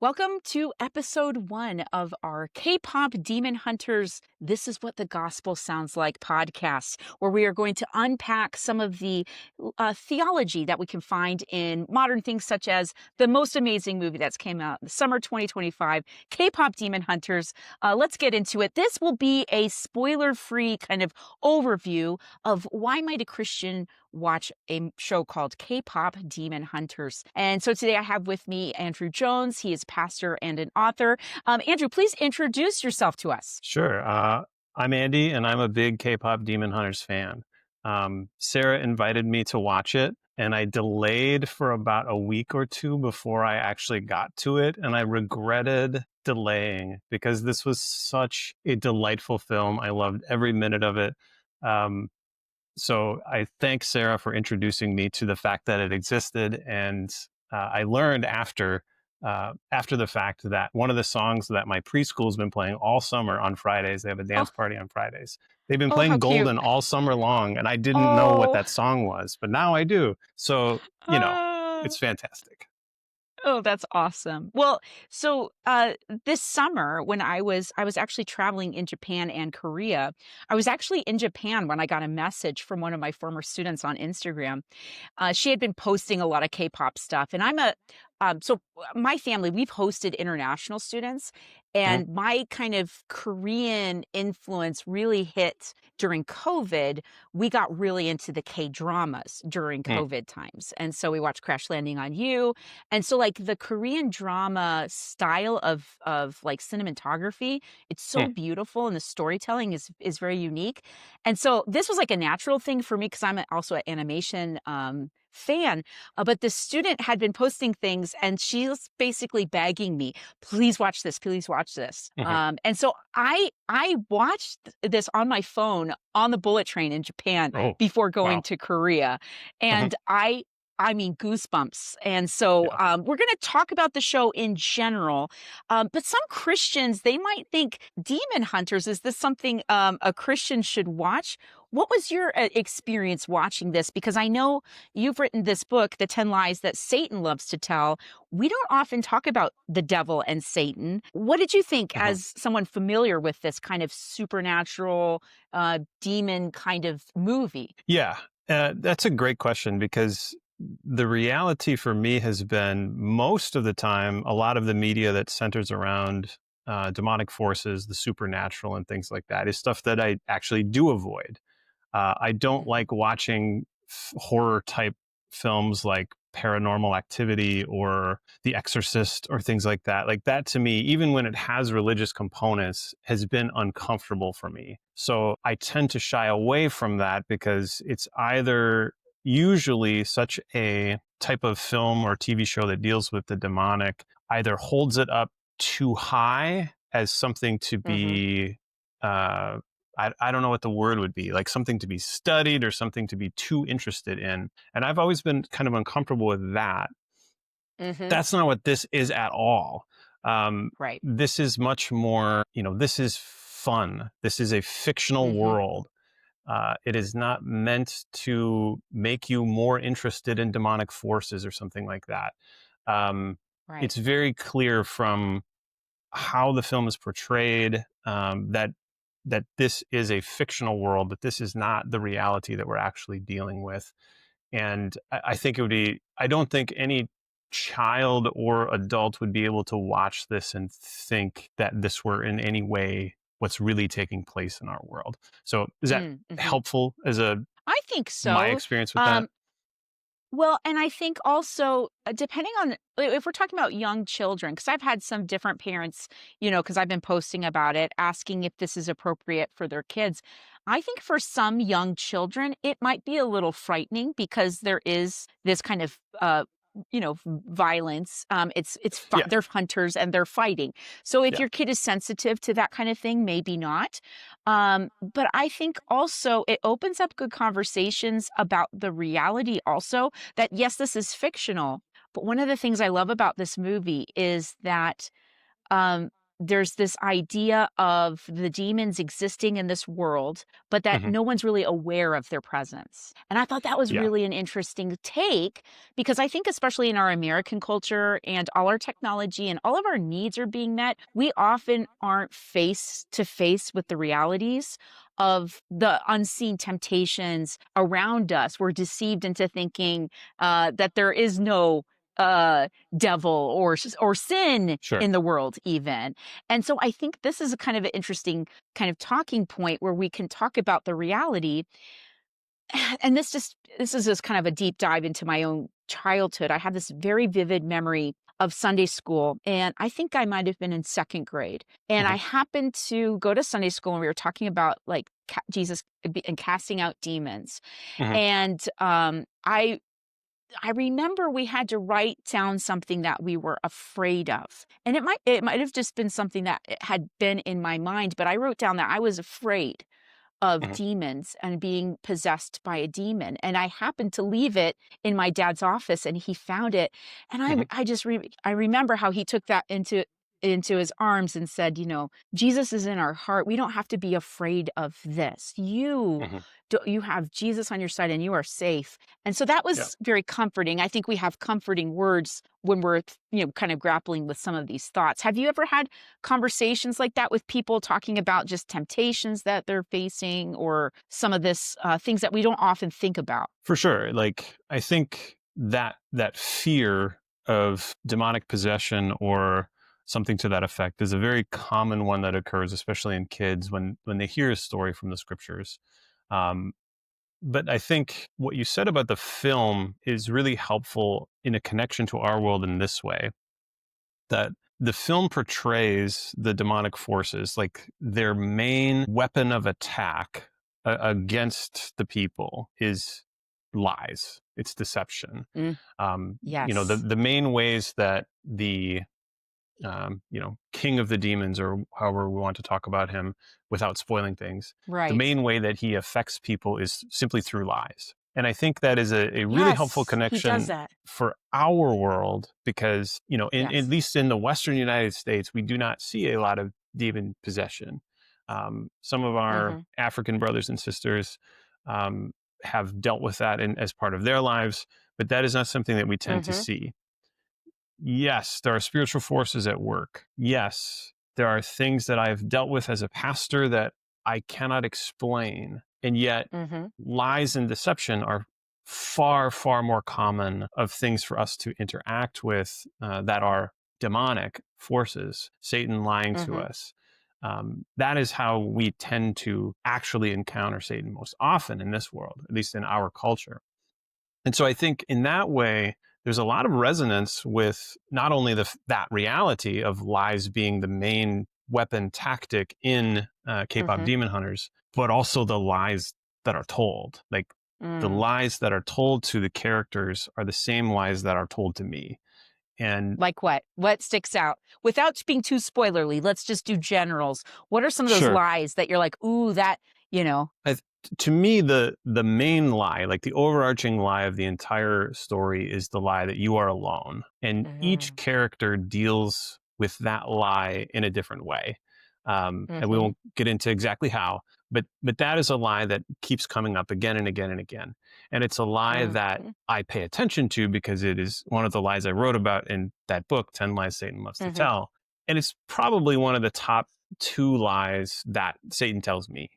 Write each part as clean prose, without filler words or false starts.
Welcome to episode 1 of our K-pop Demon Hunters This Is What the Gospel Sounds Like podcast, where we are going to unpack some of the theology that we can find in modern things such as the most amazing movie that's came out in the summer 2025, K-pop Demon Hunters. Let's get into it. This will be a spoiler-free kind of overview of why might a Christian watch a show called K-pop Demon Hunters. And so today I have with me Andrew Jones. He is pastor and an author. Andrew, please introduce yourself to us. Sure. I'm Andy, and I'm a big K-pop Demon Hunters fan. Sarah invited me to watch it, and I delayed for about a week or two before I actually got to it, and I regretted delaying because this was such a delightful film. I loved every minute of it. So I thank Sarah for introducing me to the fact that it existed, and I learned after the fact that one of the songs that my preschool's been playing all summer on Fridays, they have a dance party on Fridays. They've been Oh, how playing cute. Golden all summer long, and I didn't know what Oh, that song was, but now I do. So, uh, it's fantastic. oh, that's awesome. Well, so this summer when I was actually traveling in Japan and Korea, I was actually in Japan when I got a message from one of my former students on Instagram. She had been posting a lot of K-pop stuff, and my family, we've hosted international students, Mhm. and my kind of Korean influence really hit during COVID. We got really into the K-dramas during Mm. COVID times, and so we watched Crash Landing on You, and so like the Korean drama style of like cinematography, it's so Mm. beautiful, and the storytelling is very unique. And so this was like a natural thing for me because also an animation fan. But the student had been posting things and she was basically begging me, please watch this, please watch this. Mhm. And so I watched this on my phone on the bullet train in Japan Oh, before going wow. to Korea. Mhm. And I mean, goosebumps. And so Yeah. we're going to talk about the show in general. But some Christians, they might think Demon Hunters, is this something a Christian should watch? What was your experience watching this? Because I know you've written this book, The 10 Lies That Satan Loves to Tell. We don't often talk about the devil and Satan. What did you think Mhm. as someone familiar with this kind of supernatural demon kind of movie? Yeah, that's a great question because the reality for me has been most of the time, a lot of the media that centers around demonic forces, the supernatural, and things like that is stuff that I actually do avoid. I don't Mhm. like watching horror type films like Paranormal Activity or The Exorcist or things like that. Like that to me, even when it has religious components, has been uncomfortable for me. So I tend to shy away from that because it's either usually such a type of film or TV show that deals with the demonic, either holds it up too high as something to Mhm. be I don't know what the word would be, like something to be studied or something to be too interested in. And I've always been kind of uncomfortable with that. Mhm. That's not what this is at all. Right. This is much more, this is fun. This is a fictional Mhm. world. It is not meant to make you more interested in demonic forces or something like that. Um, Right. it's very clear from how the film is portrayed, that this is a fictional world, that this is not the reality that we're actually dealing with. And I think it would be, I don't think any child or adult would be able to watch this and think that this were in any way what's really taking place in our world. So is that Mhm. helpful as I think my so. experience with that? Um, Well, and I think also, depending on if we're talking about young children, because I've had some different parents, because I've been posting about it, asking if this is appropriate for their kids. I think for some young children, it might be a little frightening because there is this kind of, violence. Yeah. They're hunters and they're fighting. So if Yeah. your kid is sensitive to that kind of thing, maybe not. But I think also it opens up good conversations about the reality also that yes, this is fictional, but one of the things I love about this movie is that, um, there's this idea of the demons existing in this world, but that Mhm. no one's really aware of their presence. And I thought that was Yeah, really an interesting take because I think, especially in our American culture and all our technology and all of our needs are being met, we often aren't face to face with the realities of the unseen temptations around us. We're deceived into thinking that there is no devil or sin sure. in the world even. And so I think this is a kind of an interesting kind of talking point where we can talk about the reality. And this is just kind of a deep dive into my own childhood. I have this very vivid memory of Sunday school, and I think I might have been in second grade. And I Mhm, happened to go to Sunday school, and we were talking about like Jesus and casting out demons. mhm, And I remember we had to write down something that we were afraid of. And it might have just been something that had been in my mind, but I wrote down that I was afraid of mhm, demons and being possessed by a demon. And I happened to leave it in my dad's office and he found it. And mhm, I remember how he took that into his arms and said, Jesus is in our heart. We don't have to be afraid of this. mhm. You have Jesus on your side and you are safe. And so that Yeah. was very comforting. I think we have comforting words when we're, kind of grappling with some of these thoughts. Have you ever had conversations like that with people talking about just temptations that they're facing or some of this things that we don't often think about? For sure. Like, I think that fear of demonic possession or something to that effect is a very common one that occurs, especially in kids when they hear a story from the scriptures. Um, but I think what you said about the film is really helpful in a connection to our world in this way, that the film portrays the demonic forces like their main weapon of attack against the people is lies, it's deception. Mm, The yes. main ways that the king of the demons, or however we want to talk about him without spoiling things, the Right. main way that he affects people is simply through lies. And I think that is a really helpful Yes, he does connection that. for our world because, at Yes. least in the Western United States, we do not see a lot of demon possession. Some of our Hmm. African brothers and sisters um, have dealt with that as part of their lives, but that is not something that we tend to Hmm. see. Yes, there are spiritual forces at work. Yes, there are things that I've dealt with as a pastor that I cannot explain. And yet, Hmm. lies and deception are far, far more common of things for us to interact with that are demonic forces, Satan lying to Hmm. us. That is how we tend to actually encounter Satan most often in this world, at least in our culture. And so I think in that way, there's a lot of resonance with not only that reality of lies being the main weapon tactic in K-pop Hmm. Demon Hunters, but also the lies that are told. Like the Mm. lies that are told to the characters are the same lies that are told to me. And Like what? What sticks out? Without being too spoilerly, let's just do generals. What are some of those sure, lies that you're like, ooh, that, you know? I, to me, the main lie, like the overarching lie of the entire story, is the lie that you are alone, and each Mm. character deals with that lie in a different way. And we Mhm. won't get into exactly how, but that is a lie that keeps coming up again and again and again, and it's a lie that Mhm. I pay attention to because it is one of the lies I wrote about in that book, 10 Lies Satan Loves to Mhm. Tell, and it's probably one of the top two lies that Satan tells me,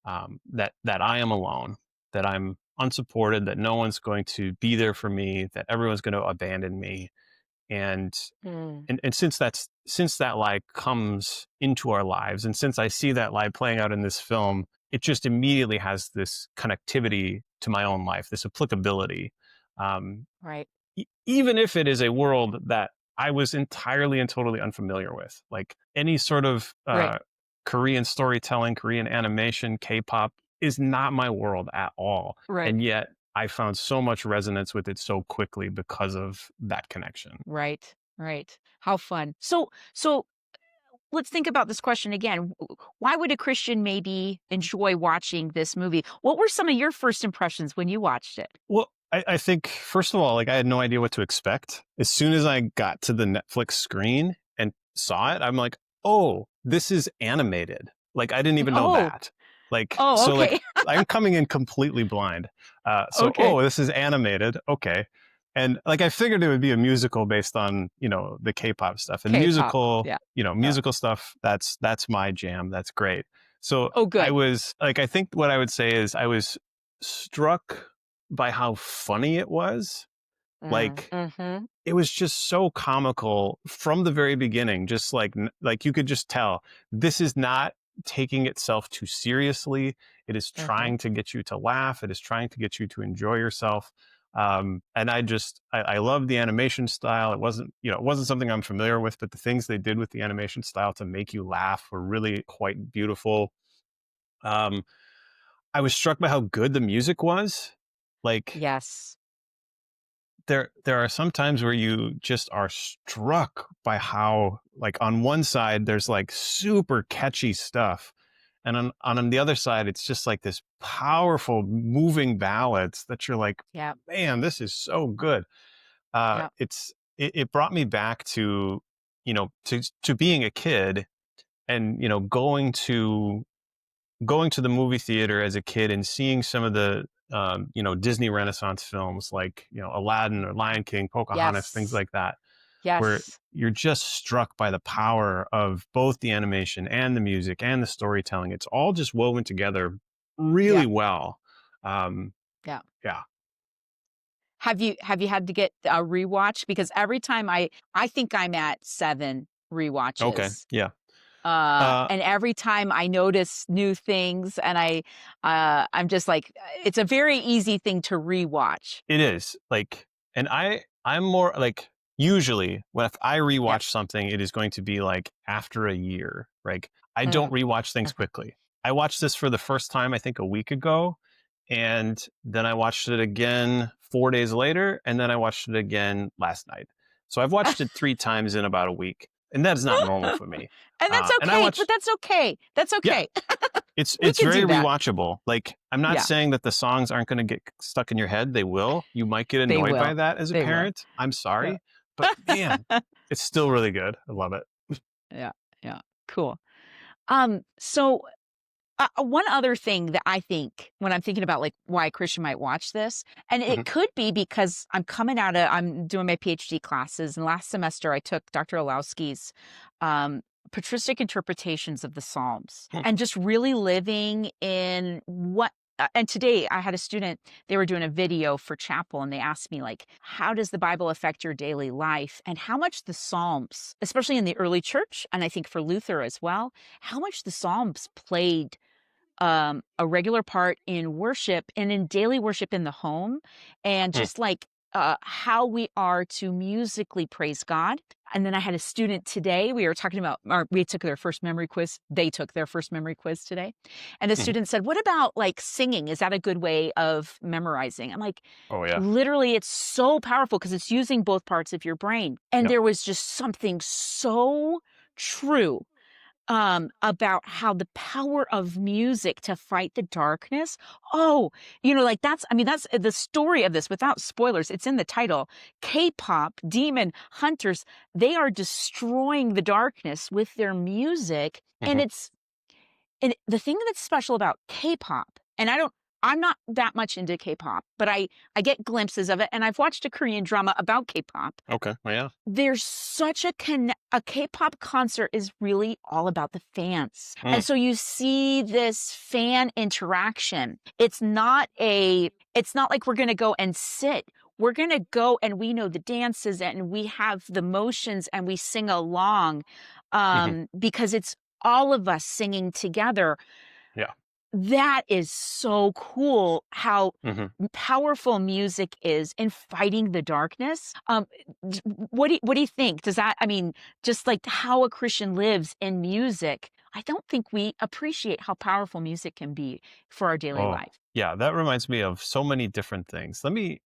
that I am alone, that I'm unsupported, that no one's going to be there for me, that everyone's going to abandon me. And Mm. and since that lie comes into our lives, and since I see that lie playing out in this film, it just immediately has this connectivity to my own life, this applicability. Um, Right. Even if it is a world that I was entirely and totally unfamiliar with, like any sort of Right. Korean storytelling, Korean animation, K-pop is not my world at all. Right. And yet I found so much resonance with it so quickly because of that connection. Right. Right. How fun. So let's think about this question again. Why would a Christian maybe enjoy watching this movie? What were some of your first impressions when you watched it? Well, I think, first of all, like I had no idea what to expect. As soon as I got to the Netflix screen and saw it, I'm like, oh, this is animated. Like, I didn't even know Oh, that. Like, oh, so like okay. I'm coming in completely blind. So, Okay. oh, this is animated. Okay. And like I figured it would be a musical based on, the K-pop stuff and K-pop. Yeah. Yeah. musical stuff. That's my jam. That's great. So Oh, good. I think what I would say is I was struck by how funny it was. Like, Mhm. it was just so comical from the very beginning. Just like you could just tell this is not taking itself too seriously. It is Mhm. trying to get you to laugh. It is trying to get you to enjoy yourself. And I love the animation style. It wasn't something I'm familiar with, but the things they did with the animation style to make you laugh were really quite beautiful. Um, I was struck by how good the music was. Like, Yes. there are some times where you just are struck by how, like, on one side there's like super catchy stuff, and on the other side it's just like this powerful moving ballads that you're like, Yep. man, this is so good. Yep. It brought me back to, to being a kid, and going to the movie theater as a kid and seeing some of the Disney Renaissance films, like Aladdin or Lion King, Pocahontas, things Yes. like that, where Yes. you're just struck by the power of both the animation and the music and the storytelling. It's all just woven together really Yeah. well. Um, Yeah. yeah. Have you had to get a rewatch? Because every time I think I'm at 7 Okay. rewatches. Yeah. Uh, And every time I notice new things and I'm just like, it's a very easy thing to rewatch. It is like, and I'm more like, usually when if I Yeah. rewatch something, it is going to be like after a year. Like, I don't Mm. rewatch things Mhm. quickly. I watched this for the first time, I think a week ago, and then I watched it again 4 days later, and then I watched it again last night. So I've watched it 3 times in about a week, and that is not normal for me. And that's And I okay, but watched, that's okay. That's yeah, okay. it's We it's can very do that. rewatchable. Like, I'm not Yeah, saying that the songs aren't going to get stuck in your head. They will. You might get they annoyed by will. that as a They will. parent. I'm Yeah. sorry, but man, it's still really good. I love it. Yeah, yeah, cool. So one other thing that I think when I'm thinking about like why a Christian might watch this, and Hmm. it could be because I'm doing my PhD classes, and last semester I took Dr. Olowski's patristic interpretations of the Psalms, and just really living in what. And today I had a student, they were doing a video for chapel and they asked me like, how does the Bible affect your daily life? And how much the Psalms, especially in the early church, and I think for Luther as well, how much the Psalms played a regular part in worship and in daily worship in the home, and just like how we are to musically praise God. And then I had a student today, we were talking about, or we took their first memory quiz. They took their first memory quiz today. And the Hmm. student said, what about like singing? Is that a good way of memorizing? I'm like, Oh yeah. literally, it's so powerful because it's using both parts of your brain. And Yep. there was just something so true about how the power of music to fight the darkness. Oh, like that's the story of this without spoilers. It's in the title. K-pop demon hunters, they are destroying the darkness with their music. And Hmm. and the thing that's special about K-pop, and I'm not that much into K-pop, but I get glimpses of it, and I've watched a Korean drama about K-pop. Okay. Well, yeah. There's such a K-pop concert is really all about the fans. Mm. And so you see this fan interaction. It's not like we're going to go and sit. We're going to go and we know the dances and we have the motions and we sing along Hmm. because it's all of us singing together. Yeah. That is so cool how Hmm. powerful music is in fighting the darkness. What do you think? Does that, I mean, just like how a Christian lives in music, I don't think we appreciate how powerful music can be for our daily Oh life. yeah. That reminds me of so many different things. Let me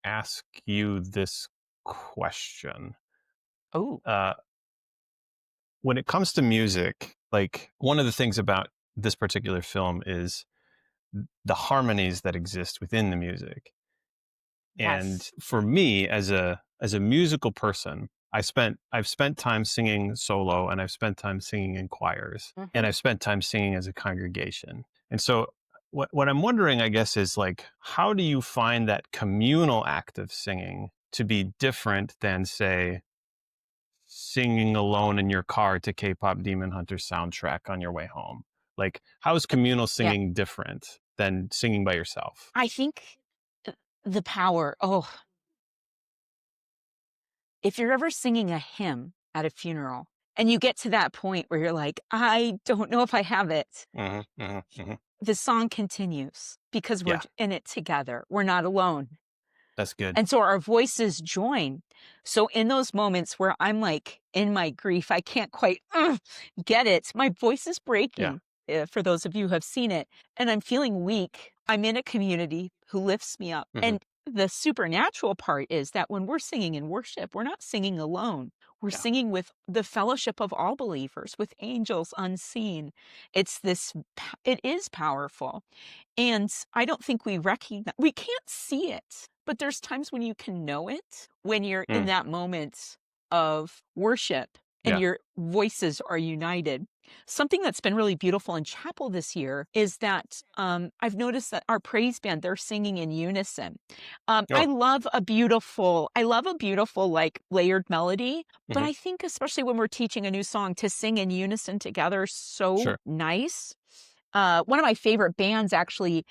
ask you this question. Oh, Uh, when it comes to music, like, one of the things about this particular film is the harmonies that exist within the music. And yes. for me, as a musical person, I've spent time singing solo, and I've spent time singing in choirs, and Mhm. I've spent time singing as a congregation. And so what I'm wondering, I guess, is like, how do you find that communal act of singing to be different than, say, singing alone in your car to K-pop Demon Hunter soundtrack on your way home? Like, how is communal Yeah. singing different than singing by yourself? I think the power, if you're ever singing a hymn at a funeral and you get to that point where you're like, I don't know if I have it, Mhm, mhm, mhm. the song continues because we're Yeah, in it together. We're not alone. that's good. And so our voices join. So in those moments where I'm like in my grief, I can't quite get it. My voice is Yeah. breaking. For those of you who have seen it, and I'm feeling weak, I'm in a community who lifts me up. Mhm. And the supernatural part is that when we're singing in worship, we're not singing alone. We're Yeah. singing with the fellowship of all believers, with angels unseen. It is powerful. And I don't think we can't see it, but there's times when you can know it, when you're in Mm. that moment of worship and Yeah. your voices are united. Something that's been really beautiful in chapel this year is that I've noticed that our praise band, they're singing in unison. Oh. I love a beautiful, like layered melody, but Mhm. I think especially when we're teaching a new song to sing in unison together is so Sure. nice. One of my favorite bands actually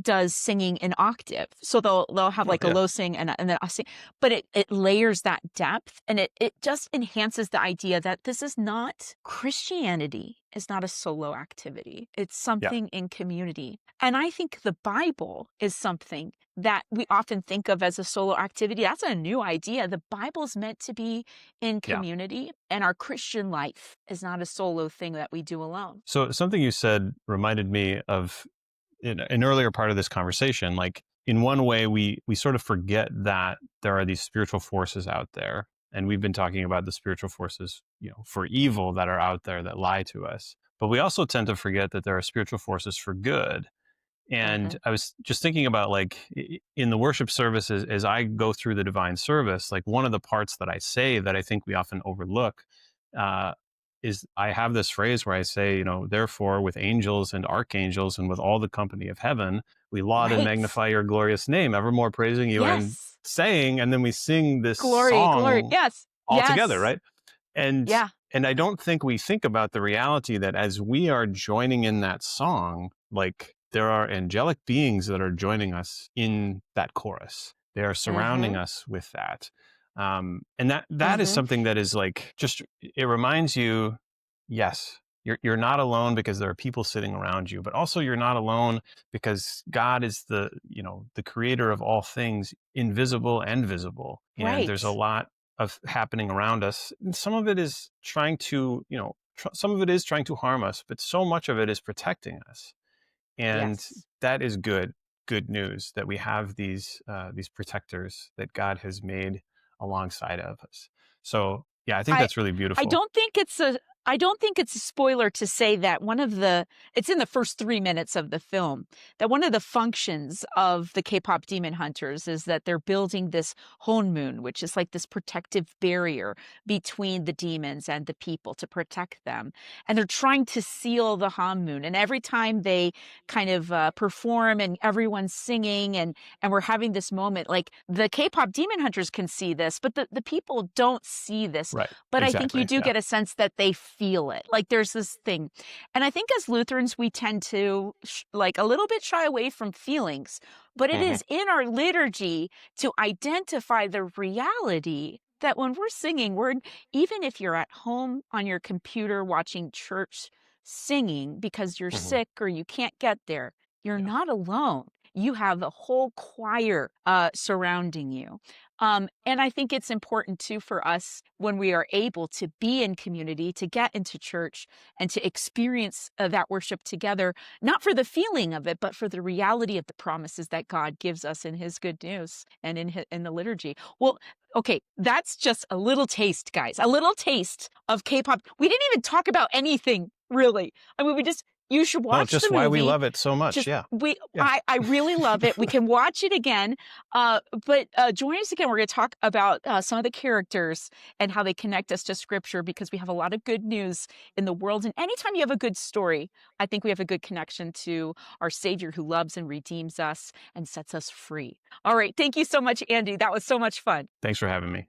does singing in octave. So they'll have Oh, like a yeah. low sing and then a sing, but it layers that depth and it just enhances the idea that this is not Christianity is not a solo activity. It's Yeah. something in community. And I think the Bible is something that we often think of as a solo activity. That's a new idea. The Bible's meant to be in Yeah. community, and our Christian life is not a solo thing that we do alone. So something you said reminded me of an earlier part of this conversation. Like, in one way, we sort of forget that there are these spiritual forces out there, and we've been talking about the spiritual forces, for evil that are out there that lie to us. But we also tend to forget that there are spiritual forces for good. And Mhm. I was just thinking about, like, in the worship services, as I go through the divine service, like, one of the parts that I say that I think we often overlook, uh, is I have this phrase where I say, therefore, with angels and archangels and with all the company of heaven, we laud and Right. magnify your glorious name, evermore praising you and Yes. saying, and then we sing this Glory, glory. song Yes. all together, Yes. right? And Yeah. and I don't think we think about the reality that as we are joining in that song, like, there are angelic beings that are joining us in that chorus. They are surrounding Mhm. us with that. And that is Mhm. something that is like, just, it reminds you, yes, you're not alone because there are people sitting around you, but also you're not alone because God is the creator of all things, invisible and visible. And there's a Right. lot of happening around us. And some of it is trying to, some of it is trying to harm us, but so much of it is protecting us. And Yes. that is good news that we have these protectors that God has made alongside of us. So yeah, I think I that's really I beautiful. don't think it's a I don't think it's a spoiler to say that it's in the first 3 minutes of the film, that one of the functions of the K-pop Demon Hunters is that they're building this Honmun, which is like this protective barrier between the demons and the people to protect them. And they're trying to seal the Honmun. And every time they kind of perform and everyone's singing and we're having this moment, like the K-pop Demon Hunters can see this, but the people don't see this, Right. but I think you Exactly. do Yeah. get a sense that they feel it. Like there's this thing. And I think as Lutherans, we tend to like a little bit shy away from feelings, but it Hmm. is in our liturgy to identify the reality that when we're singing, even if you're at home on your computer watching church singing because you're Hmm. sick or you can't get there, you're Yeah. not alone. You have the whole choir surrounding you. And I think it's important too for us when we are able to be in community, to get into church and to experience that worship together, not for the feeling of it, but for the reality of the promises that God gives us in his good news and in the liturgy. Well, okay, that's just a little taste, guys, a little taste of K-pop. We didn't even talk about anything really. I mean, we just You should No, watch the just why we movie. love it so much. Just Yeah. we Yeah. I really love it. We can watch it again, but, join us again. We're gonna talk about, some of the characters and how they connect us to Scripture because we have a lot of good news in the world, and anytime you have a good story, I think we have a good connection to our Savior who loves and redeems us and sets us free. Alright, thank you so much, Andy. That was so much fun. Thanks for having me.